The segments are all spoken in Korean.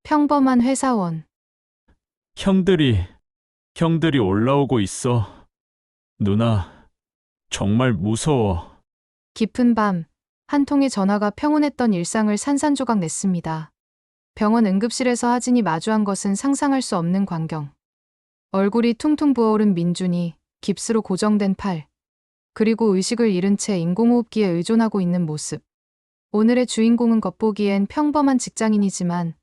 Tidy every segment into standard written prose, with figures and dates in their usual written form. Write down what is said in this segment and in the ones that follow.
평범한 회사원. 형들이 올라오고 있어. 누나, 정말 무서워. 깊은 밤, 한 통의 전화가 평온했던 일상을 산산조각 냈습니다. 병원 응급실에서 하진이 마주한 것은 상상할 수 없는 광경. 얼굴이 퉁퉁 부어오른 민준이, 깁스로 고정된 팔, 그리고 의식을 잃은 채 인공호흡기에 의존하고 있는 모습. 오늘의 주인공은 겉보기엔 평범한 직장인이지만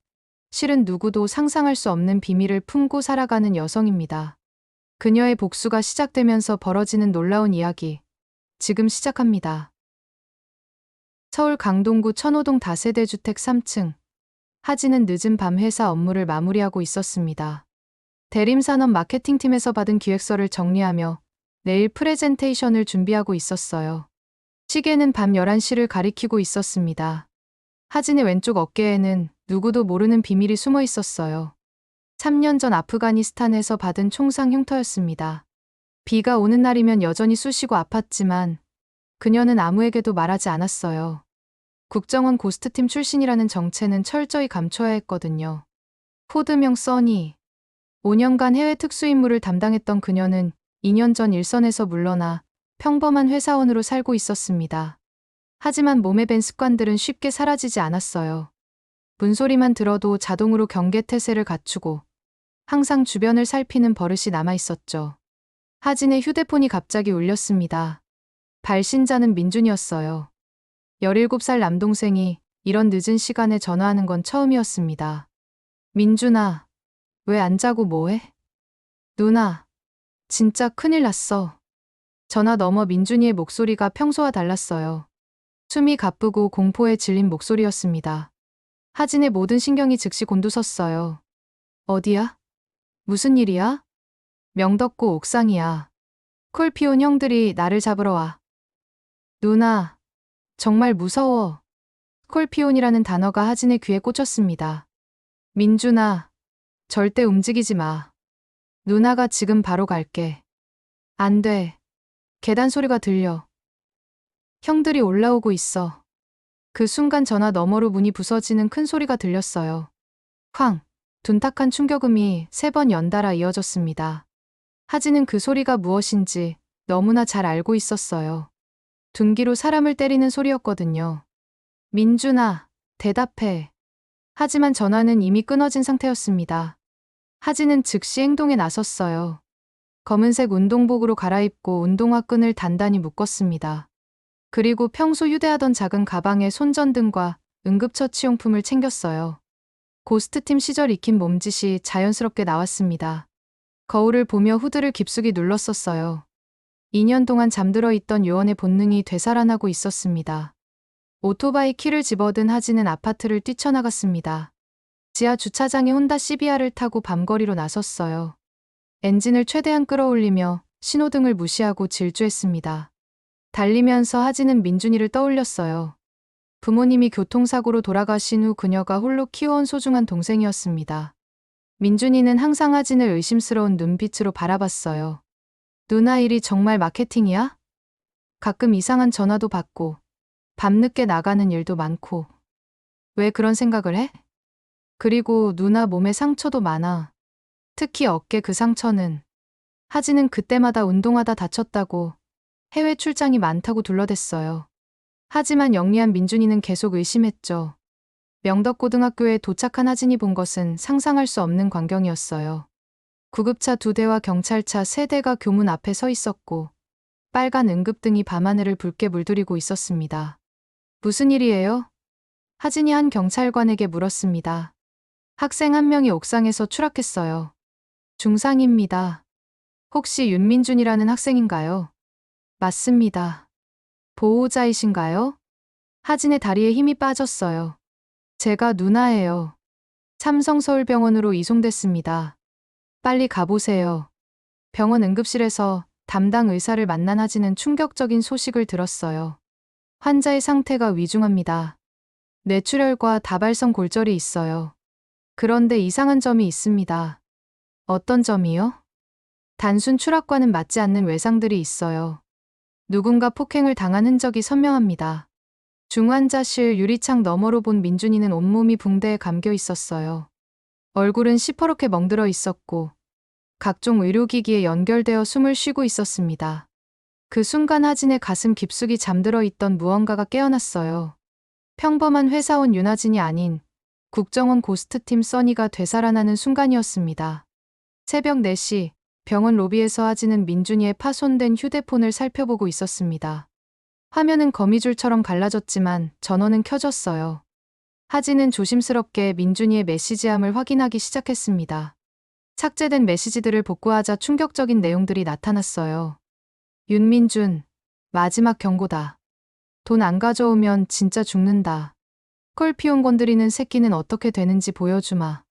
실은 누구도 상상할 수 없는 비밀을 품고 살아가는 여성입니다. 그녀의 복수가 시작되면서 벌어지는 놀라운 이야기. 지금 시작합니다. 서울 강동구 천호동 다세대 주택 3층. 하진은 늦은 밤 회사 업무를 마무리하고 있었습니다. 대림산업 마케팅팀에서 받은 기획서를 정리하며 내일 프레젠테이션을 준비하고 있었어요. 시계는 밤 11시를 가리키고 있었습니다. 하진의 왼쪽 어깨에는 누구도 모르는 비밀이 숨어 있었어요. 3년 전 아프가니스탄에서 받은 총상 흉터였습니다. 비가 오는 날이면 여전히 쑤시고 아팠지만 그녀는 아무에게도 말하지 않았어요. 국정원 고스트팀 출신이라는 정체는 철저히 감춰야 했거든요. 코드명 써니. 5년간 해외 특수임무를 담당했던 그녀는 2년 전 일선에서 물러나 평범한 회사원으로 살고 있었습니다. 하지만 몸에 밴 습관들은 쉽게 사라지지 않았어요. 문소리만 들어도 자동으로 경계태세를 갖추고 항상 주변을 살피는 버릇이 남아있었죠. 하진의 휴대폰이 갑자기 울렸습니다. 발신자는 민준이었어요. 17살 남동생이 이런 늦은 시간에 전화하는 건 처음이었습니다. 민준아, 왜 안 자고 뭐해? 누나, 진짜 큰일 났어. 전화 너머 민준이의 목소리가 평소와 달랐어요. 숨이 가쁘고 공포에 질린 목소리였습니다. 하진의 모든 신경이 즉시 곤두섰어요. 어디야? 무슨 일이야? 명덕구 옥상이야. 콜피온 형들이 나를 잡으러 와. 누나, 정말 무서워. 스콜피온이라는 단어가 하진의 귀에 꽂혔습니다. 민준아, 절대 움직이지 마. 누나가 지금 바로 갈게. 안 돼. 계단 소리가 들려. 형들이 올라오고 있어. 그 순간 전화 너머로 문이 부서지는 큰 소리가 들렸어요. 쾅! 둔탁한 충격음이 3번 연달아 이어졌습니다. 하진은 그 소리가 무엇인지 너무나 잘 알고 있었어요. 둔기로 사람을 때리는 소리였거든요. 민준아, 대답해. 하지만 전화는 이미 끊어진 상태였습니다. 하진은 즉시 행동에 나섰어요. 검은색 운동복으로 갈아입고 운동화 끈을 단단히 묶었습니다. 그리고 평소 휴대하던 작은 가방에 손전등과 응급처치용품을 챙겼어요. 고스트팀 시절 익힌 몸짓이 자연스럽게 나왔습니다. 거울을 보며 후드를 깊숙이 눌렀었어요. 2년 동안 잠들어 있던 요원의 본능이 되살아나고 있었습니다. 오토바이 키를 집어든 하진은 아파트를 뛰쳐나갔습니다. 지하 주차장에 혼다 CBR을 타고 밤거리로 나섰어요. 엔진을 최대한 끌어올리며 신호등을 무시하고 질주했습니다. 달리면서 하진은 민준이를 떠올렸어요. 부모님이 교통사고로 돌아가신 후 그녀가 홀로 키워온 소중한 동생이었습니다. 민준이는 항상 하진을 의심스러운 눈빛으로 바라봤어요. 누나 일이 정말 마케팅이야? 가끔 이상한 전화도 받고 밤늦게 나가는 일도 많고. 왜 그런 생각을 해? 그리고 누나 몸에 상처도 많아. 특히 어깨 그 상처는. 하진은 그때마다 운동하다 다쳤다고 해외 출장이 많다고 둘러댔어요. 하지만 영리한 민준이는 계속 의심했죠. 명덕고등학교에 도착한 하진이 본 것은 상상할 수 없는 광경이었어요. 구급차 2대와 경찰차 3대가 교문 앞에 서 있었고 빨간 응급등이 밤하늘을 붉게 물들이고 있었습니다. 무슨 일이에요? 하진이 한 경찰관에게 물었습니다. 학생 한 명이 옥상에서 추락했어요. 중상입니다. 혹시 윤민준이라는 학생인가요? 맞습니다. 보호자이신가요? 하진의 다리에 힘이 빠졌어요. 제가 누나예요. 삼성서울병원으로 이송됐습니다. 빨리 가보세요. 병원 응급실에서 담당 의사를 만난 하진은 충격적인 소식을 들었어요. 환자의 상태가 위중합니다. 뇌출혈과 다발성 골절이 있어요. 그런데 이상한 점이 있습니다. 어떤 점이요? 단순 추락과는 맞지 않는 외상들이 있어요. 누군가 폭행을 당한 흔적이 선명합니다. 중환자실 유리창 너머로 본 민준이는 온몸이 붕대에 감겨 있었어요. 얼굴은 시퍼렇게 멍들어 있었고 각종 의료기기에 연결되어 숨을 쉬고 있었습니다. 그 순간 하진의 가슴 깊숙이 잠들어 있던 무언가가 깨어났어요. 평범한 회사원 윤하진이 아닌 국정원 고스트팀 써니가 되살아나는 순간이었습니다. 새벽 4시 병원 로비에서 하진은 민준이의 파손된 휴대폰을 살펴보고 있었습니다. 화면은 거미줄처럼 갈라졌지만 전원은 켜졌어요. 하진은 조심스럽게 민준이의 메시지함을 확인하기 시작했습니다. 삭제된 메시지들을 복구하자 충격적인 내용들이 나타났어요. 윤민준, 마지막 경고다. 돈 안 가져오면 진짜 죽는다. 스콜피온 건드리는 새끼는 어떻게 되는지 보여주마.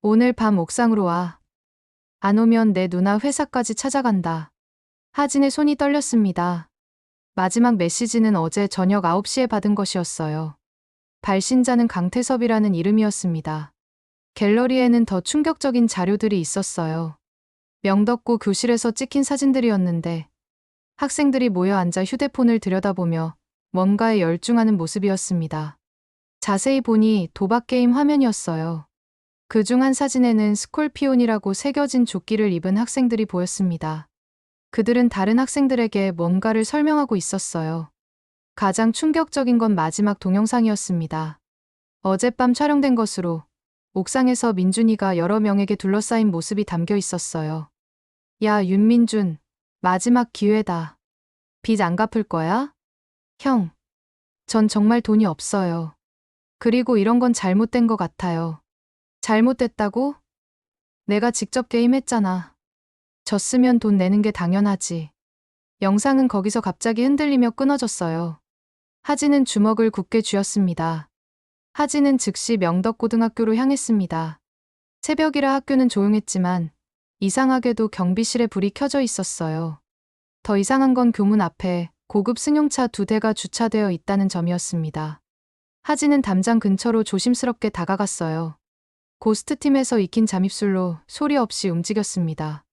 오늘 밤 옥상으로 와. 안 오면 내 누나 회사까지 찾아간다. 하진의 손이 떨렸습니다. 마지막 메시지는 어제 저녁 9시에 받은 것이었어요. 발신자는 강태섭이라는 이름이었습니다. 갤러리에는 더 충격적인 자료들이 있었어요. 명덕고 교실에서 찍힌 사진들이었는데 학생들이 모여 앉아 휴대폰을 들여다보며 뭔가에 열중하는 모습이었습니다. 자세히 보니 도박게임 화면이었어요. 그중 한 사진에는 스콜피온이라고 새겨진 조끼를 입은 학생들이 보였습니다. 그들은 다른 학생들에게 뭔가를 설명하고 있었어요. 가장 충격적인 건 마지막 동영상이었습니다. 어젯밤 촬영된 것으로 옥상에서 민준이가 여러 명에게 둘러싸인 모습이 담겨 있었어요. 야, 윤민준, 마지막 기회다. 빚 안 갚을 거야? 형, 전 정말 돈이 없어요. 그리고 이런 건 잘못된 것 같아요. 잘못됐다고? 내가 직접 게임했잖아. 졌으면 돈 내는 게 당연하지. 영상은 거기서 갑자기 흔들리며 끊어졌어요. 하진은 주먹을 굳게 쥐었습니다. 하진은 즉시 명덕고등학교로 향했습니다. 새벽이라 학교는 조용했지만 이상하게도 경비실에 불이 켜져 있었어요. 더 이상한 건 교문 앞에 고급 승용차 2대가 주차되어 있다는 점이었습니다. 하진은 담장 근처로 조심스럽게 다가갔어요. 고스트팀에서 익힌 잠입술로 소리 없이 움직였습니다.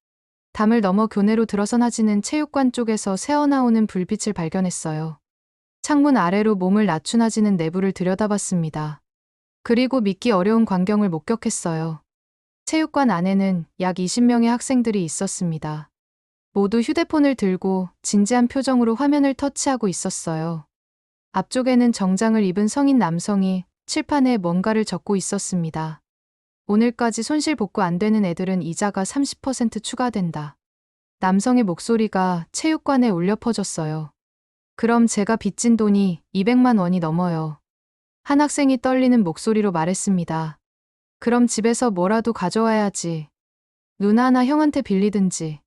담을 넘어 교내로 들어선 하진은 체육관 쪽에서 새어나오는 불빛을 발견했어요. 창문 아래로 몸을 낮춘 하진은 내부를 들여다봤습니다. 그리고 믿기 어려운 광경을 목격했어요. 체육관 안에는 약 20명의 학생들이 있었습니다. 모두 휴대폰을 들고 진지한 표정으로 화면을 터치하고 있었어요. 앞쪽에는 정장을 입은 성인 남성이 칠판에 뭔가를 적고 있었습니다. 오늘까지 손실 복구 안 되는 애들은 이자가 30% 추가된다. 남성의 목소리가 체육관에 울려 퍼졌어요. 그럼 제가 빚진 돈이 200만 원이 넘어요. 한 학생이 떨리는 목소리로 말했습니다. 그럼 집에서 뭐라도 가져와야지. 누나나 형한테 빌리든지.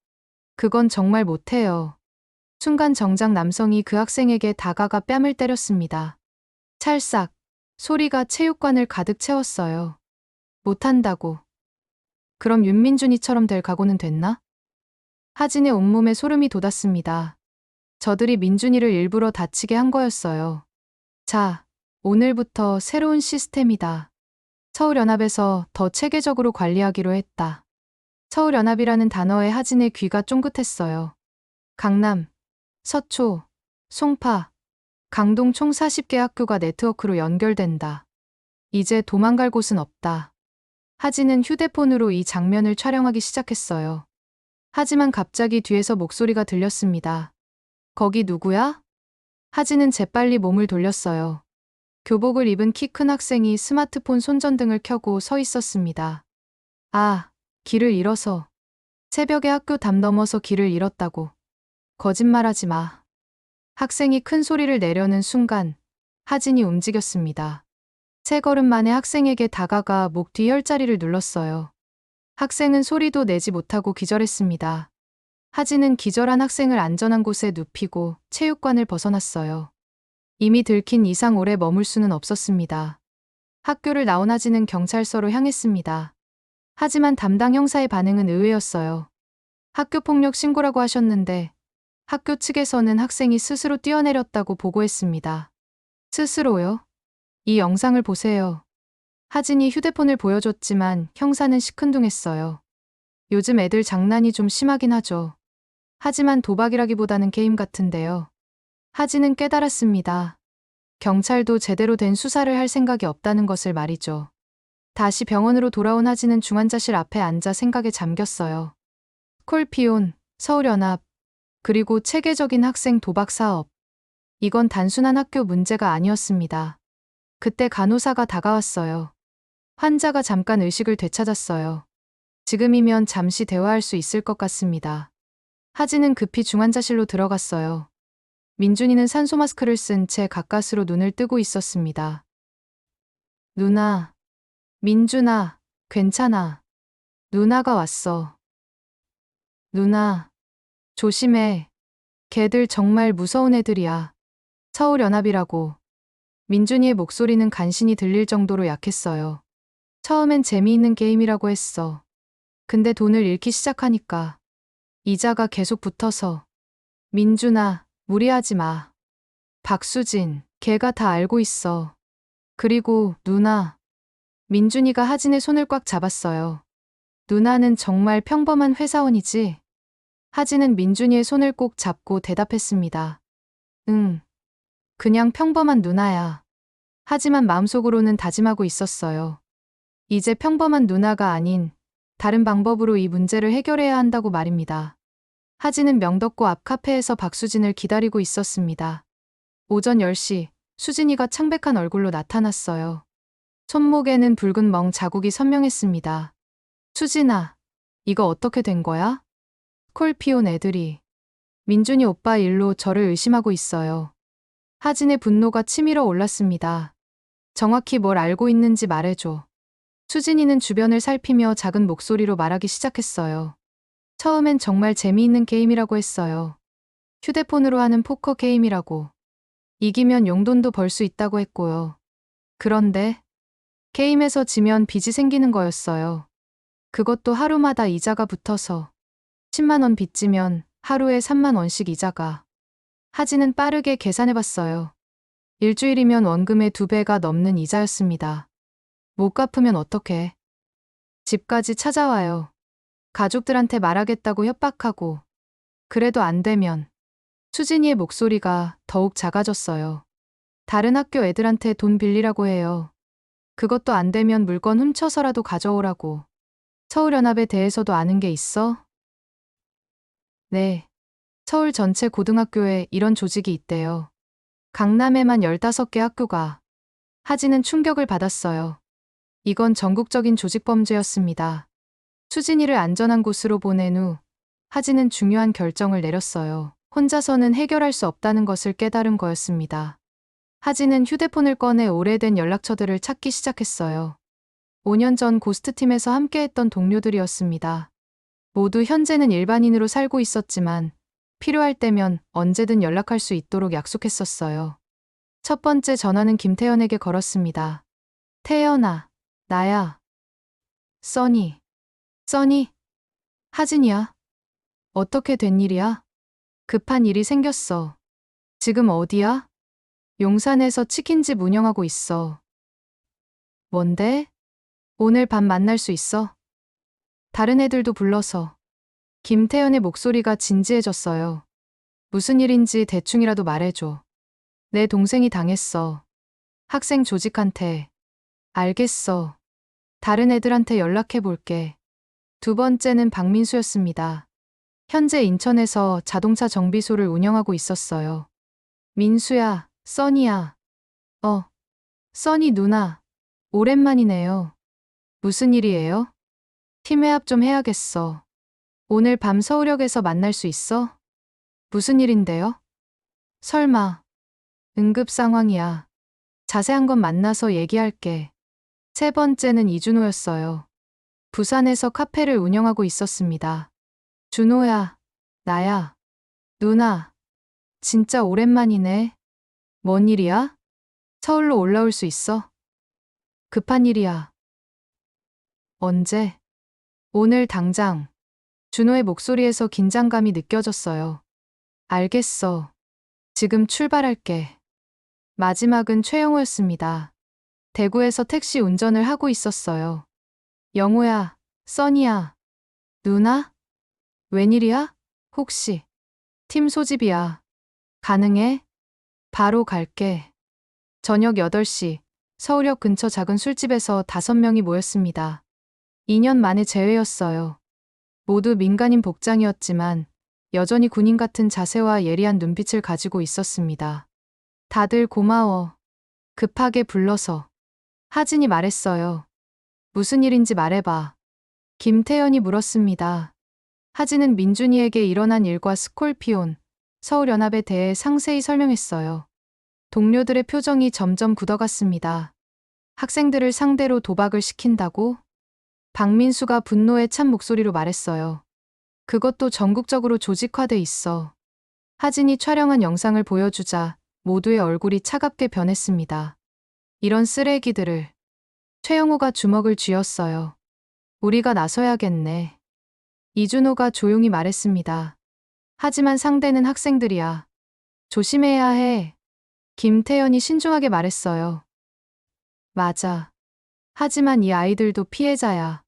그건 정말 못해요. 순간 정장 남성이 그 학생에게 다가가 뺨을 때렸습니다. 찰싹, 소리가 체육관을 가득 채웠어요. 못한다고. 그럼 윤민준이처럼 될 각오는 됐나? 하진의 온몸에 소름이 돋았습니다. 저들이 민준이를 일부러 다치게 한 거였어요. 자, 오늘부터 새로운 시스템이다. 서울연합에서 더 체계적으로 관리하기로 했다. 서울연합이라는 단어에 하진의 귀가 쫑긋했어요. 강남, 서초, 송파, 강동 총 40개 학교가 네트워크로 연결된다. 이제 도망갈 곳은 없다. 하진은 휴대폰으로 이 장면을 촬영하기 시작했어요. 하지만 갑자기 뒤에서 목소리가 들렸습니다. 거기 누구야? 하진은 재빨리 몸을 돌렸어요. 교복을 입은 키 큰 학생이 스마트폰 손전등을 켜고 서 있었습니다. 아, 길을 잃어서. 새벽에 학교 담 넘어서 길을 잃었다고. 거짓말하지 마. 학생이 큰 소리를 내려는 순간 하진이 움직였습니다. 세 걸음 만에 학생에게 다가가 목 뒤 혈자리를 눌렀어요. 학생은 소리도 내지 못하고 기절했습니다. 하진은 기절한 학생을 안전한 곳에 눕히고 체육관을 벗어났어요. 이미 들킨 이상 오래 머물 수는 없었습니다. 학교를 나온 하진은 경찰서로 향했습니다. 하지만 담당 형사의 반응은 의외였어요. 학교폭력 신고라고 하셨는데 학교 측에서는 학생이 스스로 뛰어내렸다고 보고했습니다. 스스로요? 이 영상을 보세요. 하진이 휴대폰을 보여줬지만 형사는 시큰둥했어요. 요즘 애들 장난이 좀 심하긴 하죠. 하지만 도박이라기보다는 게임 같은데요. 하진은 깨달았습니다. 경찰도 제대로 된 수사를 할 생각이 없다는 것을 말이죠. 다시 병원으로 돌아온 하진은 중환자실 앞에 앉아 생각에 잠겼어요. 콜피온, 서울연합, 그리고 체계적인 학생 도박 사업. 이건 단순한 학교 문제가 아니었습니다. 그때 간호사가 다가왔어요. 환자가 잠깐 의식을 되찾았어요. 지금이면 잠시 대화할 수 있을 것 같습니다. 하진은 급히 중환자실로 들어갔어요. 민준이는 산소 마스크를 쓴 채 가까스로 눈을 뜨고 있었습니다. 누나, 민준아, 괜찮아. 누나가 왔어. 누나, 조심해. 걔들 정말 무서운 애들이야. 서울연합이라고. 민준이의 목소리는 간신히 들릴 정도로 약했어요. 처음엔 재미있는 게임이라고 했어. 근데 돈을 잃기 시작하니까 이자가 계속 붙어서. 민준아, 무리하지 마. 박수진, 걔가 다 알고 있어. 그리고 누나. 민준이가 하진의 손을 꽉 잡았어요. 누나는 정말 평범한 회사원이지? 하진은 민준이의 손을 꼭 잡고 대답했습니다. 응. 그냥 평범한 누나야. 하지만 마음속으로는 다짐하고 있었어요. 이제 평범한 누나가 아닌 다른 방법으로 이 문제를 해결해야 한다고 말입니다. 하진은 명덕고 앞 카페에서 박수진을 기다리고 있었습니다. 오전 10시, 수진이가 창백한 얼굴로 나타났어요. 손목에는 붉은 멍 자국이 선명했습니다. 수진아, 이거 어떻게 된 거야? 콜피온 애들이. 민준이 오빠 일로 저를 의심하고 있어요. 하진의 분노가 치밀어 올랐습니다. 정확히 뭘 알고 있는지 말해줘. 수진이는 주변을 살피며 작은 목소리로 말하기 시작했어요. 처음엔 정말 재미있는 게임이라고 했어요. 휴대폰으로 하는 포커 게임이라고. 이기면 용돈도 벌 수 있다고 했고요. 그런데 게임에서 지면 빚이 생기는 거였어요. 그것도 하루마다 이자가 붙어서 10만 원 빚지면 하루에 3만 원씩 이자가. 하진은 빠르게 계산해봤어요. 일주일이면 원금의 2배가 넘는 이자였습니다. 못 갚으면 어떡해? 집까지 찾아와요. 가족들한테 말하겠다고 협박하고. 그래도 안 되면. 수진이의 목소리가 더욱 작아졌어요. 다른 학교 애들한테 돈 빌리라고 해요. 그것도 안 되면 물건 훔쳐서라도 가져오라고. 서울연합에 대해서도 아는 게 있어? 네. 서울 전체 고등학교에 이런 조직이 있대요. 강남에만 15개 학교가. 하진은 충격을 받았어요. 이건 전국적인 조직범죄였습니다. 수진이를 안전한 곳으로 보낸 후 하진은 중요한 결정을 내렸어요. 혼자서는 해결할 수 없다는 것을 깨달은 거였습니다. 하진은 휴대폰을 꺼내 오래된 연락처들을 찾기 시작했어요. 5년 전 고스트팀에서 함께했던 동료들이었습니다. 모두 현재는 일반인으로 살고 있었지만 필요할 때면 언제든 연락할 수 있도록 약속했었어요. 첫 번째 전화는 김태연에게 걸었습니다. 태연아, 나야. 써니. 써니. 하진이야. 어떻게 된 일이야? 급한 일이 생겼어. 지금 어디야? 용산에서 치킨집 운영하고 있어. 뭔데? 오늘 밤 만날 수 있어? 다른 애들도 불러서. 김태연의 목소리가 진지해졌어요. 무슨 일인지 대충이라도 말해줘. 내 동생이 당했어. 학생 조직한테. 알겠어. 다른 애들한테 연락해볼게. 두 번째는 박민수였습니다. 현재 인천에서 자동차 정비소를 운영하고 있었어요. 민수야, 써니야. 써니 누나. 오랜만이네요. 무슨 일이에요? 팀 회합 좀 해야겠어. 오늘 밤 서울역에서 만날 수 있어? 무슨 일인데요? 설마. 응급 상황이야. 자세한 건 만나서 얘기할게. 세 번째는 이준호였어요. 부산에서 카페를 운영하고 있었습니다. 준호야, 나야. 누나, 진짜 오랜만이네. 뭔 일이야? 서울로 올라올 수 있어? 급한 일이야. 언제? 오늘 당장. 준호의 목소리에서 긴장감이 느껴졌어요. 알겠어. 지금 출발할게. 마지막은 최영호였습니다. 대구에서 택시 운전을 하고 있었어요. 영호야, 써니야. 누나? 웬일이야? 혹시. 팀 소집이야. 가능해? 바로 갈게. 저녁 8시, 서울역 근처 작은 술집에서 5명이 모였습니다. 2년 만에 재회였어요. 모두 민간인 복장이었지만 여전히 군인 같은 자세와 예리한 눈빛을 가지고 있었습니다. 다들 고마워. 급하게 불러서. 하진이 말했어요. 무슨 일인지 말해봐. 김태현이 물었습니다. 하진은 민준이에게 일어난 일과 스콜피온, 서울연합에 대해 상세히 설명했어요. 동료들의 표정이 점점 굳어갔습니다. 학생들을 상대로 도박을 시킨다고? 박민수가 분노에 찬 목소리로 말했어요. 그것도 전국적으로 조직화돼 있어. 하진이 촬영한 영상을 보여주자 모두의 얼굴이 차갑게 변했습니다. 이런 쓰레기들을. 최영호가 주먹을 쥐었어요. 우리가 나서야겠네. 이준호가 조용히 말했습니다. 하지만 상대는 학생들이야. 조심해야 해. 김태현이 신중하게 말했어요. 맞아. 하지만 이 아이들도 피해자야.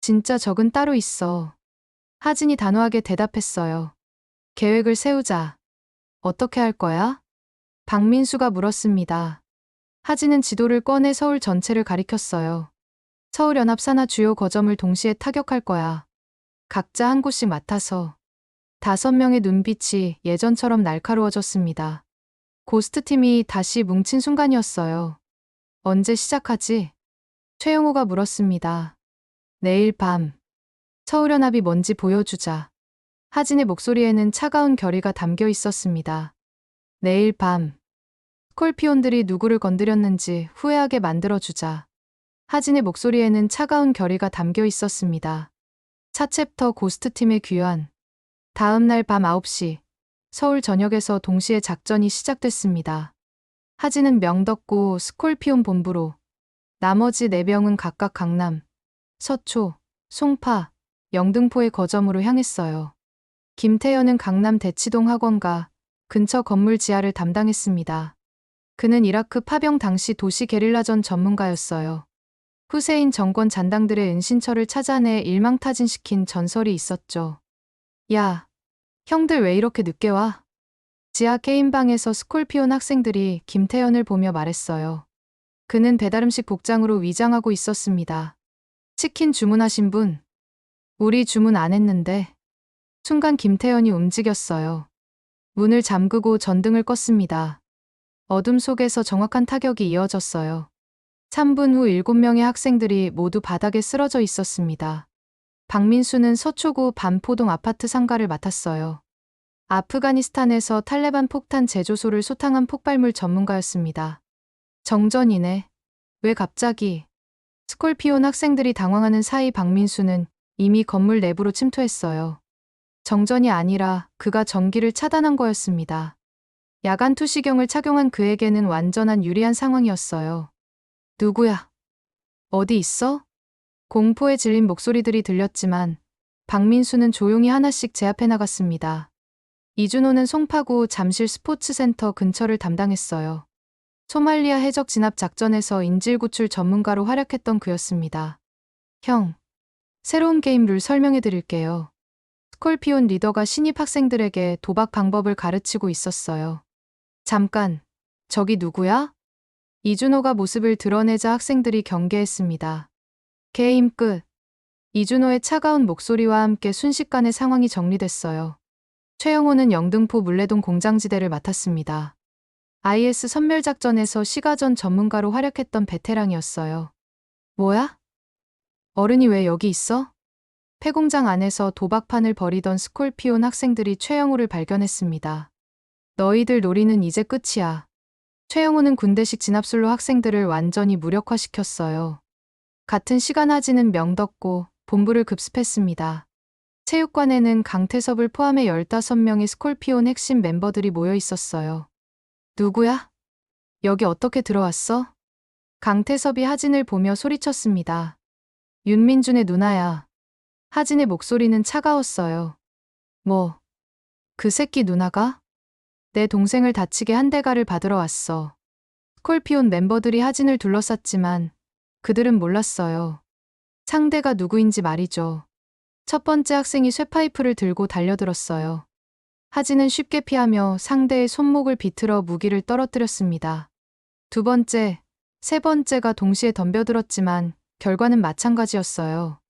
진짜 적은 따로 있어. 하진이 단호하게 대답했어요. 계획을 세우자. 어떻게 할 거야? 박민수가 물었습니다. 하진은 지도를 꺼내 서울 전체를 가리켰어요. 서울연합 산하 주요 거점을 동시에 타격할 거야. 각자 한 곳씩 맡아서. 5명의 눈빛이 예전처럼 날카로워졌습니다. 고스트팀이 다시 뭉친 순간이었어요. 언제 시작하지? 최영호가 물었습니다. 내일 밤. 서울연합이 뭔지 보여주자. 하진의 목소리에는 차가운 결의가 담겨 있었습니다. 내일 밤. 스콜피온들이 누구를 건드렸는지 후회하게 만들어주자. 하진의 목소리에는 차가운 결의가 담겨 있었습니다. 차챕터 고스트팀의 귀환. 다음 날 밤 9시, 서울 전역에서 동시에 작전이 시작됐습니다. 하진은 명덕고 스콜피온 본부로, 나머지 4명은 각각 강남, 서초, 송파, 영등포의 거점으로 향했어요. 김태현은 강남 대치동 학원가 근처 건물 지하를 담당했습니다. 그는 이라크 파병 당시 도시 게릴라전 전문가였어요. 후세인 정권 잔당들의 은신처를 찾아내 일망타진시킨 전설이 있었죠. 야, 형들 왜 이렇게 늦게 와? 지하 게임방에서 스콜피온 학생들이 김태현을 보며 말했어요. 그는 배달음식 복장으로 위장하고 있었습니다. 치킨 주문하신 분? 우리 주문 안 했는데. 순간 김태현이 움직였어요. 문을 잠그고 전등을 껐습니다. 어둠 속에서 정확한 타격이 이어졌어요. 3분 후 7명의 학생들이 모두 바닥에 쓰러져 있었습니다. 박민수는 서초구 반포동 아파트 상가를 맡았어요. 아프가니스탄에서 탈레반 폭탄 제조소를 소탕한 폭발물 전문가였습니다. 정전이네. 왜 갑자기? 스콜피온 학생들이 당황하는 사이 박민수는 이미 건물 내부로 침투했어요. 정전이 아니라 그가 전기를 차단한 거였습니다. 야간 투시경을 착용한 그에게는 완전한 유리한 상황이었어요. 누구야? 어디 있어? 공포에 질린 목소리들이 들렸지만 박민수는 조용히 하나씩 제압해 나갔습니다. 이준호는 송파구 잠실 스포츠센터 근처를 담당했어요. 소말리아 해적 진압 작전에서 인질 구출 전문가로 활약했던 그였습니다. 형, 새로운 게임 룰 설명해 드릴게요. 스콜피온 리더가 신입 학생들에게 도박 방법을 가르치고 있었어요. 잠깐, 저기 누구야? 이준호가 모습을 드러내자 학생들이 경계했습니다. 게임 끝. 이준호의 차가운 목소리와 함께 순식간에 상황이 정리됐어요. 최영호는 영등포 물레동 공장지대를 맡았습니다. IS 선멸작전에서 시가전 전문가로 활약했던 베테랑이었어요. 뭐야? 어른이 왜 여기 있어? 폐공장 안에서 도박판을 벌이던 스콜피온 학생들이 최영호를 발견했습니다. 너희들 놀이는 이제 끝이야. 최영호는 군대식 진압술로 학생들을 완전히 무력화시켰어요. 같은 시간 하진은 명덕고 본부를 급습했습니다. 체육관에는 강태섭을 포함해 15명의 스콜피온 핵심 멤버들이 모여 있었어요. 누구야? 여기 어떻게 들어왔어? 강태섭이 하진을 보며 소리쳤습니다. 윤민준의 누나야. 하진의 목소리는 차가웠어요. 뭐, 그 새끼 누나가? 내 동생을 다치게 한 대가를 받으러 왔어. 스콜피온 멤버들이 하진을 둘러쌌지만 그들은 몰랐어요. 상대가 누구인지 말이죠. 첫 번째 학생이 쇠파이프를 들고 달려들었어요. 하진은 쉽게 피하며 상대의 손목을 비틀어 무기를 떨어뜨렸습니다. 두 번째, 세 번째가 동시에 덤벼들었지만 결과는 마찬가지였어요.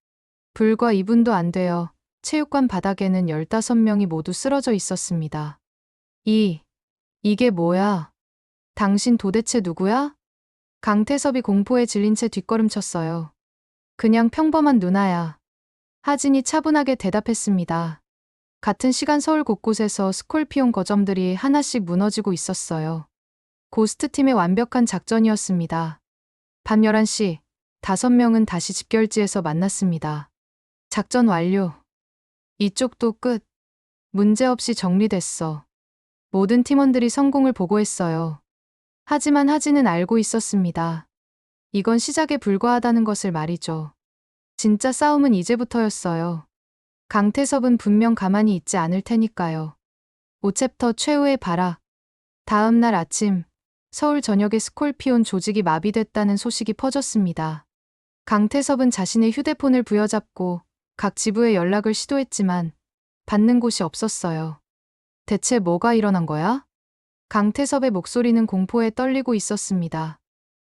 불과 2분도 안 되어 체육관 바닥에는 15명이 모두 쓰러져 있었습니다. 이게 뭐야? 당신 도대체 누구야? 강태섭이 공포에 질린 채 뒷걸음쳤어요. 그냥 평범한 누나야. 하진이 차분하게 대답했습니다. 같은 시간 서울 곳곳에서 스콜피온 거점들이 하나씩 무너지고 있었어요. 고스트팀의 완벽한 작전이었습니다. 밤 11시, 5명은 다시 집결지에서 만났습니다. 작전 완료. 이쪽도 끝. 문제없이 정리됐어. 모든 팀원들이 성공을 보고했어요. 하지만 하진은 알고 있었습니다. 이건 시작에 불과하다는 것을 말이죠. 진짜 싸움은 이제부터였어요. 강태섭은 분명 가만히 있지 않을 테니까요. 5챕터 최후의 발악. 다음 날 아침, 서울 전역의 스콜피온 조직이 마비됐다는 소식이 퍼졌습니다. 강태섭은 자신의 휴대폰을 부여잡고 각 지부에 연락을 시도했지만 받는 곳이 없었어요. 대체 뭐가 일어난 거야? 강태섭의 목소리는 공포에 떨리고 있었습니다.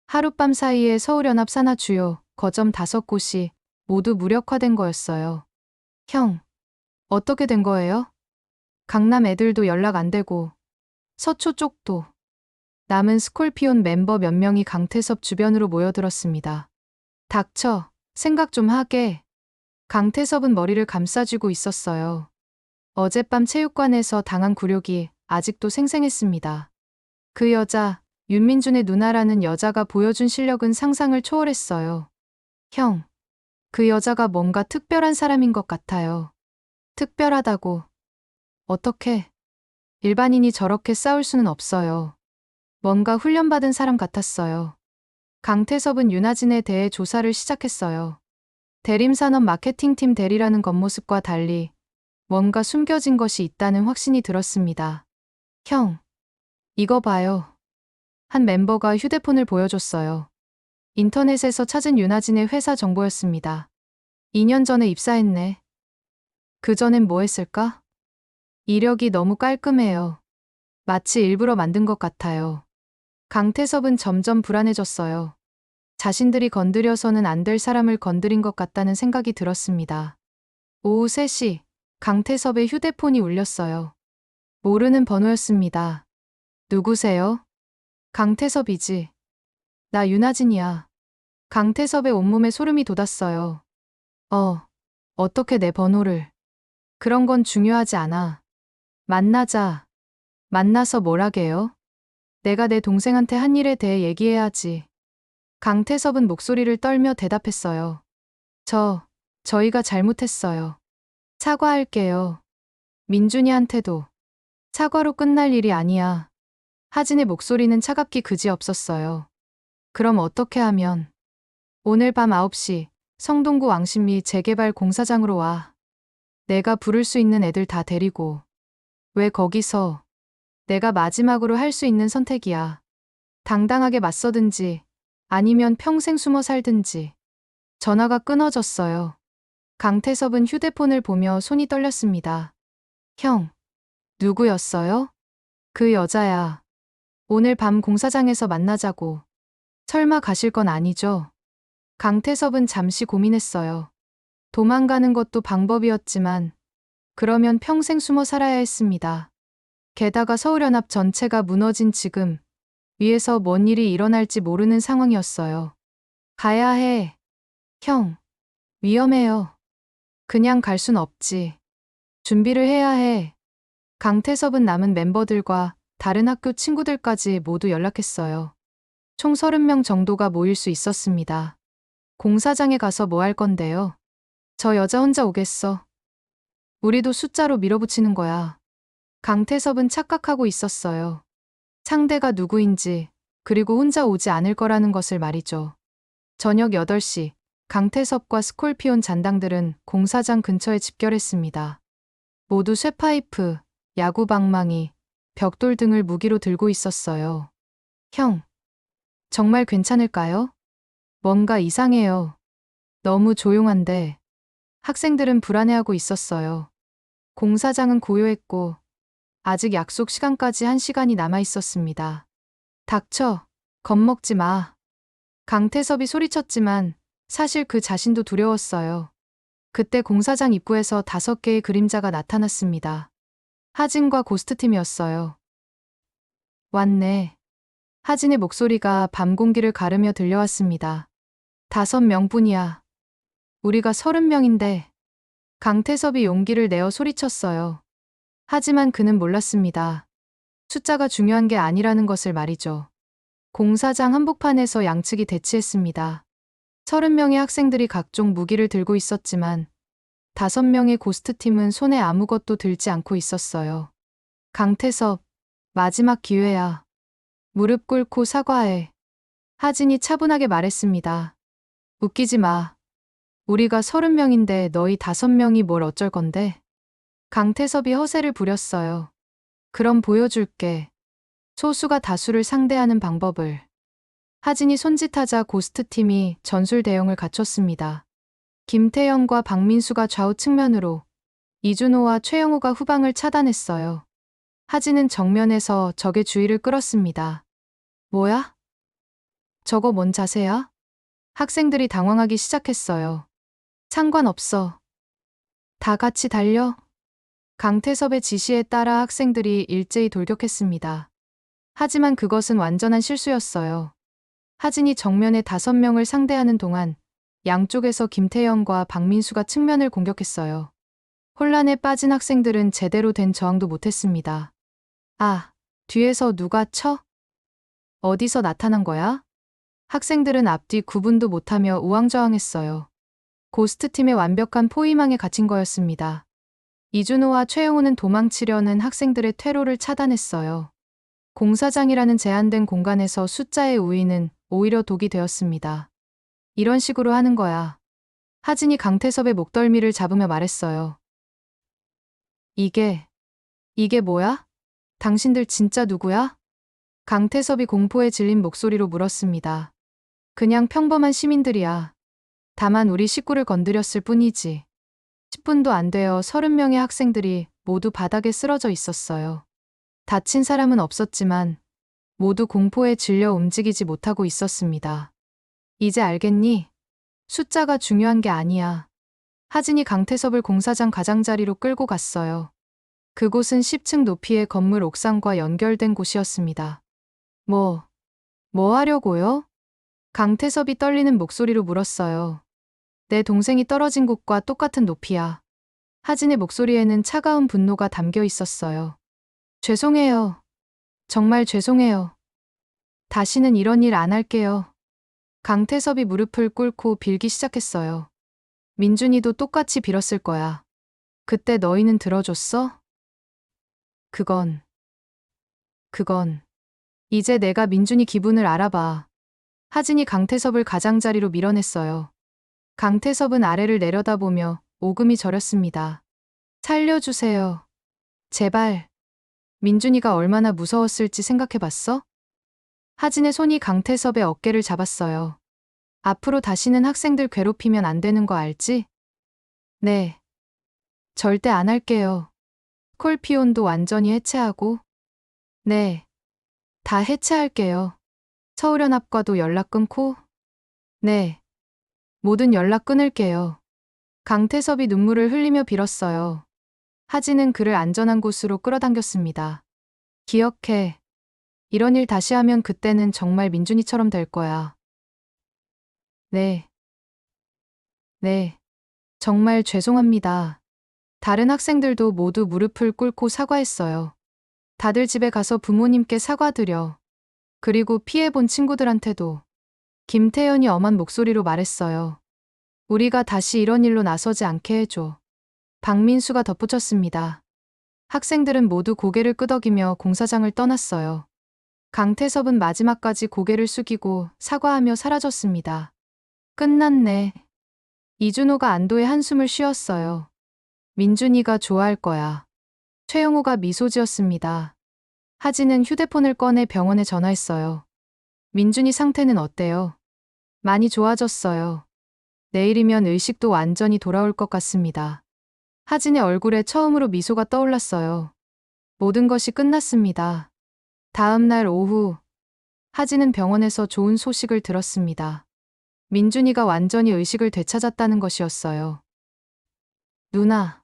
하룻밤 사이에 서울연합 산하 주요 거점 5곳이 모두 무력화된 거였어요. 형, 어떻게 된 거예요? 강남 애들도 연락 안 되고 서초 쪽도. 남은 스콜피온 멤버 몇 명이 강태섭 주변으로 모여들었습니다. 닥쳐, 생각 좀 하게. 강태섭은 머리를 감싸쥐고 있었어요. 어젯밤 체육관에서 당한 굴욕이 아직도 생생했습니다. 그 여자, 윤민준의 누나라는 여자가 보여준 실력은 상상을 초월했어요. 형, 그 여자가 뭔가 특별한 사람인 것 같아요. 특별하다고. 어떻게? 일반인이 저렇게 싸울 수는 없어요. 뭔가 훈련받은 사람 같았어요. 강태섭은 윤하진에 대해 조사를 시작했어요. 대림산업 마케팅팀 대리라는 겉모습과 달리 뭔가 숨겨진 것이 있다는 확신이 들었습니다. 형, 이거 봐요. 한 멤버가 휴대폰을 보여줬어요. 인터넷에서 찾은 윤하진의 회사 정보였습니다. 2년 전에 입사했네. 그전엔 뭐 했을까? 이력이 너무 깔끔해요. 마치 일부러 만든 것 같아요. 강태섭은 점점 불안해졌어요. 자신들이 건드려서는 안 될 사람을 건드린 것 같다는 생각이 들었습니다. 오후 3시, 강태섭의 휴대폰이 울렸어요. 모르는 번호였습니다. 누구세요? 강태섭이지. 나 윤하진이야. 강태섭의 온몸에 소름이 돋았어요. 어떻게 내 번호를. 그런 건 중요하지 않아. 만나자. 만나서 뭘 하게요? 내가 내 동생한테 한 일에 대해 얘기해야지. 강태섭은 목소리를 떨며 대답했어요. 저희가 잘못했어요. 사과할게요. 민준이한테도. 사과로 끝날 일이 아니야. 하진의 목소리는 차갑기 그지없었어요. 그럼 어떻게 하면? 오늘 밤 9시 성동구 왕십리 재개발 공사장으로 와. 내가 부를 수 있는 애들 다 데리고. 왜 거기서? 내가 마지막으로 할 수 있는 선택이야. 당당하게 맞서든지 아니면 평생 숨어 살든지. 전화가 끊어졌어요. 강태섭은 휴대폰을 보며 손이 떨렸습니다. 형, 누구였어요? 그 여자야. 오늘 밤 공사장에서 만나자고. 설마 가실 건 아니죠? 강태섭은 잠시 고민했어요. 도망가는 것도 방법이었지만 그러면 평생 숨어 살아야 했습니다. 게다가 서울연합 전체가 무너진 지금 위에서 뭔 일이 일어날지 모르는 상황이었어요. 가야 해. 형, 위험해요. 그냥 갈 순 없지. 준비를 해야 해. 강태섭은 남은 멤버들과 다른 학교 친구들까지 모두 연락했어요. 총 30명 정도가 모일 수 있었습니다. 공사장에 가서 뭐 할 건데요? 저 여자 혼자 오겠어. 우리도 숫자로 밀어붙이는 거야. 강태섭은 착각하고 있었어요. 상대가 누구인지, 그리고 혼자 오지 않을 거라는 것을 말이죠. 저녁 8시, 강태섭과 스콜피온 잔당들은 공사장 근처에 집결했습니다. 모두 쇠파이프, 야구 방망이, 벽돌 등을 무기로 들고 있었어요. 형, 정말 괜찮을까요? 뭔가 이상해요. 너무 조용한데. 학생들은 불안해하고 있었어요. 공사장은 고요했고 아직 약속 시간까지 1시간이 남아 있었습니다. 닥쳐, 겁먹지 마. 강태섭이 소리쳤지만 사실 그 자신도 두려웠어요. 그때 공사장 입구에서 5개의 그림자가 나타났습니다. 하진과 고스트팀이었어요. 왔네. 하진의 목소리가 밤 공기를 가르며 들려왔습니다. 5명뿐이야. 우리가 30명인데. 강태섭이 용기를 내어 소리쳤어요. 하지만 그는 몰랐습니다. 숫자가 중요한 게 아니라는 것을 말이죠. 공사장 한복판에서 양측이 대치했습니다. 30명의 학생들이 각종 무기를 들고 있었지만 5명의 고스트팀은 손에 아무것도 들지 않고 있었어요. 강태섭, 마지막 기회야. 무릎 꿇고 사과해. 하진이 차분하게 말했습니다. 웃기지 마. 우리가 30명인데 너희 5명이 뭘 어쩔 건데? 강태섭이 허세를 부렸어요. 그럼 보여줄게. 소수가 다수를 상대하는 방법을. 하진이 손짓하자 고스트팀이 전술 대응을 갖췄습니다. 김태현과 박민수가 좌우 측면으로, 이준호와 최영호가 후방을 차단했어요. 하진은 정면에서 적의 주의를 끌었습니다. 뭐야? 저거 뭔 자세야? 학생들이 당황하기 시작했어요. 상관없어. 다 같이 달려. 강태섭의 지시에 따라 학생들이 일제히 돌격했습니다. 하지만 그것은 완전한 실수였어요. 하진이 정면에 5명을 상대하는 동안 양쪽에서 김태현과 박민수가 측면을 공격했어요. 혼란에 빠진 학생들은 제대로 된 저항도 못했습니다. 아, 뒤에서 누가 쳐? 어디서 나타난 거야? 학생들은 앞뒤 구분도 못하며 우왕좌왕했어요. 고스트팀의 완벽한 포위망에 갇힌 거였습니다. 이준호와 최영호는 도망치려는 학생들의 퇴로를 차단했어요. 공사장이라는 제한된 공간에서 숫자의 우위는 오히려 독이 되었습니다. 이런 식으로 하는 거야. 하진이 강태섭의 목덜미를 잡으며 말했어요. 이게 뭐야? 당신들 진짜 누구야? 강태섭이 공포에 질린 목소리로 물었습니다. 그냥 평범한 시민들이야. 다만 우리 식구를 건드렸을 뿐이지. 10분도 안 되어 30명의 학생들이 모두 바닥에 쓰러져 있었어요. 다친 사람은 없었지만 모두 공포에 질려 움직이지 못하고 있었습니다. 이제 알겠니? 숫자가 중요한 게 아니야. 하진이 강태섭을 공사장 가장자리로 끌고 갔어요. 그곳은 10층 높이의 건물 옥상과 연결된 곳이었습니다. 뭐 하려고요? 강태섭이 떨리는 목소리로 물었어요. 내 동생이 떨어진 곳과 똑같은 높이야. 하진의 목소리에는 차가운 분노가 담겨 있었어요. 죄송해요. 정말 죄송해요. 다시는 이런 일 안 할게요. 강태섭이 무릎을 꿇고 빌기 시작했어요. 민준이도 똑같이 빌었을 거야. 그때 너희는 들어줬어? 그건. 이제 내가 민준이 기분을 알아봐. 하진이 강태섭을 가장자리로 밀어냈어요. 강태섭은 아래를 내려다보며 오금이 저렸습니다. 살려주세요. 제발. 민준이가 얼마나 무서웠을지 생각해봤어? 하진의 손이 강태섭의 어깨를 잡았어요. 앞으로 다시는 학생들 괴롭히면 안 되는 거 알지? 네. 절대 안 할게요. 스콜피온도 완전히 해체하고. 네. 다 해체할게요. 서울연합과도 연락 끊고. 네. 모든 연락 끊을게요. 강태섭이 눈물을 흘리며 빌었어요. 하진은 그를 안전한 곳으로 끌어당겼습니다. 기억해. 이런 일 다시 하면 그때는 정말 민준이처럼 될 거야. 네. 정말 죄송합니다. 다른 학생들도 모두 무릎을 꿇고 사과했어요. 다들 집에 가서 부모님께 사과드려. 그리고 피해본 친구들한테도. 김태현이 엄한 목소리로 말했어요. 우리가 다시 이런 일로 나서지 않게 해줘. 박민수가 덧붙였습니다. 학생들은 모두 고개를 끄덕이며 공사장을 떠났어요. 강태섭은 마지막까지 고개를 숙이고 사과하며 사라졌습니다. 끝났네. 이준호가 안도의 한숨을 쉬었어요. 민준이가 좋아할 거야. 최영호가 미소 지었습니다. 하진은 휴대폰을 꺼내 병원에 전화했어요. 민준이 상태는 어때요? 많이 좋아졌어요. 내일이면 의식도 완전히 돌아올 것 같습니다. 하진의 얼굴에 처음으로 미소가 떠올랐어요. 모든 것이 끝났습니다. 다음 날 오후 하진은 병원에서 좋은 소식을 들었습니다. 민준이가 완전히 의식을 되찾았다는 것이었어요. 누나.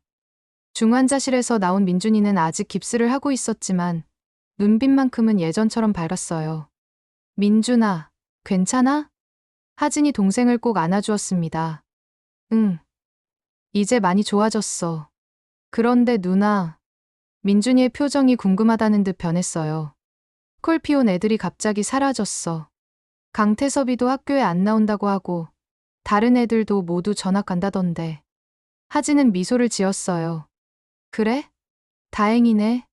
중환자실에서 나온 민준이는 아직 깁스를 하고 있었지만 눈빛만큼은 예전처럼 밝았어요. 민준아, 괜찮아? 하진이 동생을 꼭 안아주었습니다. 응. 이제 많이 좋아졌어. 그런데 누나. 민준이의 표정이 궁금하다는 듯 변했어요. 스콜피온 애들이 갑자기 사라졌어. 강태섭이도 학교에 안 나온다고 하고 다른 애들도 모두 전학 간다던데. 하진은 미소를 지었어요. 그래? 다행이네.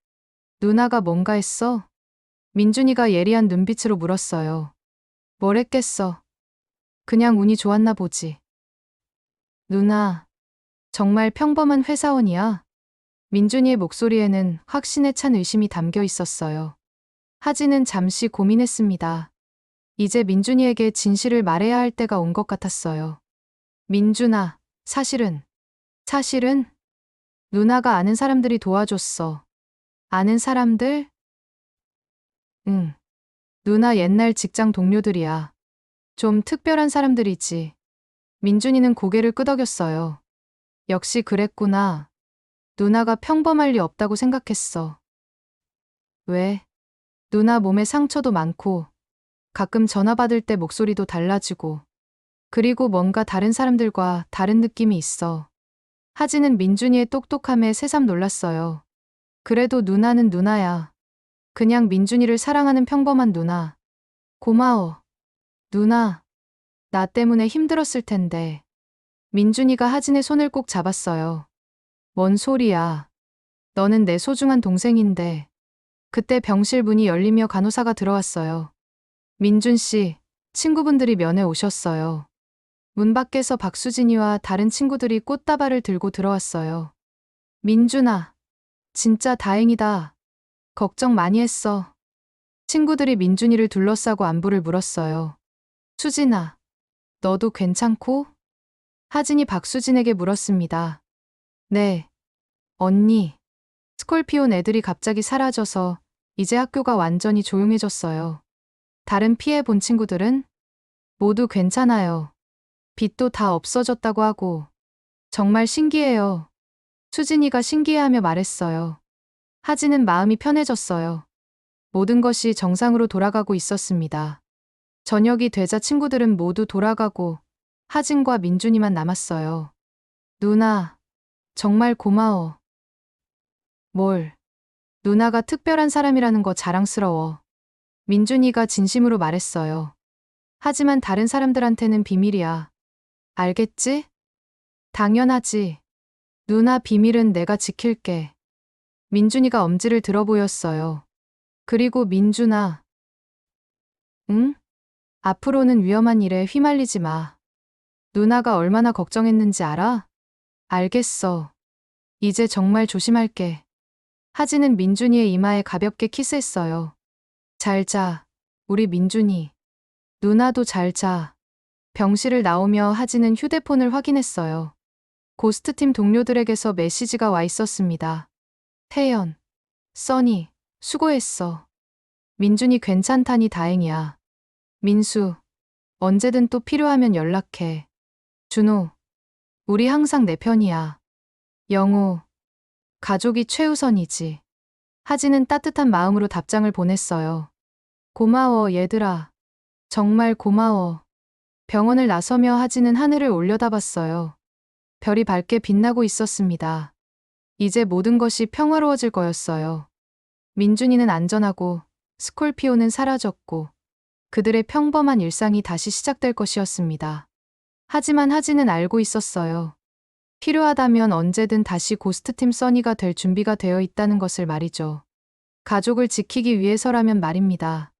누나가 뭔가 했어? 민준이가 예리한 눈빛으로 물었어요. 뭘 했겠어? 그냥 운이 좋았나 보지. 누나, 정말 평범한 회사원이야? 민준이의 목소리에는 확신에 찬 의심이 담겨 있었어요. 하진은 잠시 고민했습니다. 이제 민준이에게 진실을 말해야 할 때가 온 것 같았어요. 민준아, 사실은 누나가 아는 사람들이 도와줬어. 아는 사람들? 응. 누나 옛날 직장 동료들이야. 좀 특별한 사람들이지. 민준이는 고개를 끄덕였어요. 역시 그랬구나. 누나가 평범할 리 없다고 생각했어. 왜? 누나 몸에 상처도 많고 가끔 전화 받을 때 목소리도 달라지고 그리고 뭔가 다른 사람들과 다른 느낌이 있어. 하진은 민준이의 똑똑함에 새삼 놀랐어요. 그래도 누나는 누나야. 그냥 민준이를 사랑하는 평범한 누나. 고마워. 누나. 나 때문에 힘들었을 텐데. 민준이가 하진의 손을 꼭 잡았어요. 뭔 소리야. 너는 내 소중한 동생인데. 그때 병실 문이 열리며 간호사가 들어왔어요. 민준 씨, 친구분들이 면회 오셨어요. 문 밖에서 박수진이와 다른 친구들이 꽃다발을 들고 들어왔어요. 민준아, 진짜 다행이다. 걱정 많이 했어. 친구들이 민준이를 둘러싸고 안부를 물었어요. 수진아, 너도 괜찮고? 하진이 박수진에게 물었습니다. 네, 언니. 스콜피온 애들이 갑자기 사라져서 이제 학교가 완전히 조용해졌어요. 다른 피해 본 친구들은 모두 괜찮아요. 빚도 다 없어졌다고 하고 정말 신기해요. 수진이가 신기해하며 말했어요. 하진은 마음이 편해졌어요. 모든 것이 정상으로 돌아가고 있었습니다. 저녁이 되자 친구들은 모두 돌아가고 하진과 민준이만 남았어요. 누나, 정말 고마워. 뭘? 누나가 특별한 사람이라는 거 자랑스러워. 민준이가 진심으로 말했어요. 하지만 다른 사람들한테는 비밀이야. 알겠지? 당연하지. 누나 비밀은 내가 지킬게. 민준이가 엄지를 들어 보였어요. 그리고 민준아. 응? 앞으로는 위험한 일에 휘말리지 마. 누나가 얼마나 걱정했는지 알아? 알겠어. 이제 정말 조심할게. 하진은 민준이의 이마에 가볍게 키스했어요. 잘 자, 우리 민준이. 누나도 잘 자. 병실을 나오며 하진은 휴대폰을 확인했어요. 고스트팀 동료들에게서 메시지가 와 있었습니다. 태연, 써니, 수고했어. 민준이 괜찮다니 다행이야. 민수, 언제든 또 필요하면 연락해. 준호, 우리 항상 내 편이야. 영호, 가족이 최우선이지. 하진은 따뜻한 마음으로 답장을 보냈어요. 고마워, 얘들아. 정말 고마워. 병원을 나서며 하진은 하늘을 올려다봤어요. 별이 밝게 빛나고 있었습니다. 이제 모든 것이 평화로워질 거였어요. 민준이는 안전하고 스콜피오는 사라졌고 그들의 평범한 일상이 다시 시작될 것이었습니다. 하지만 하진은 알고 있었어요. 필요하다면 언제든 다시 고스트팀 써니가 될 준비가 되어 있다는 것을 말이죠. 가족을 지키기 위해서라면 말입니다.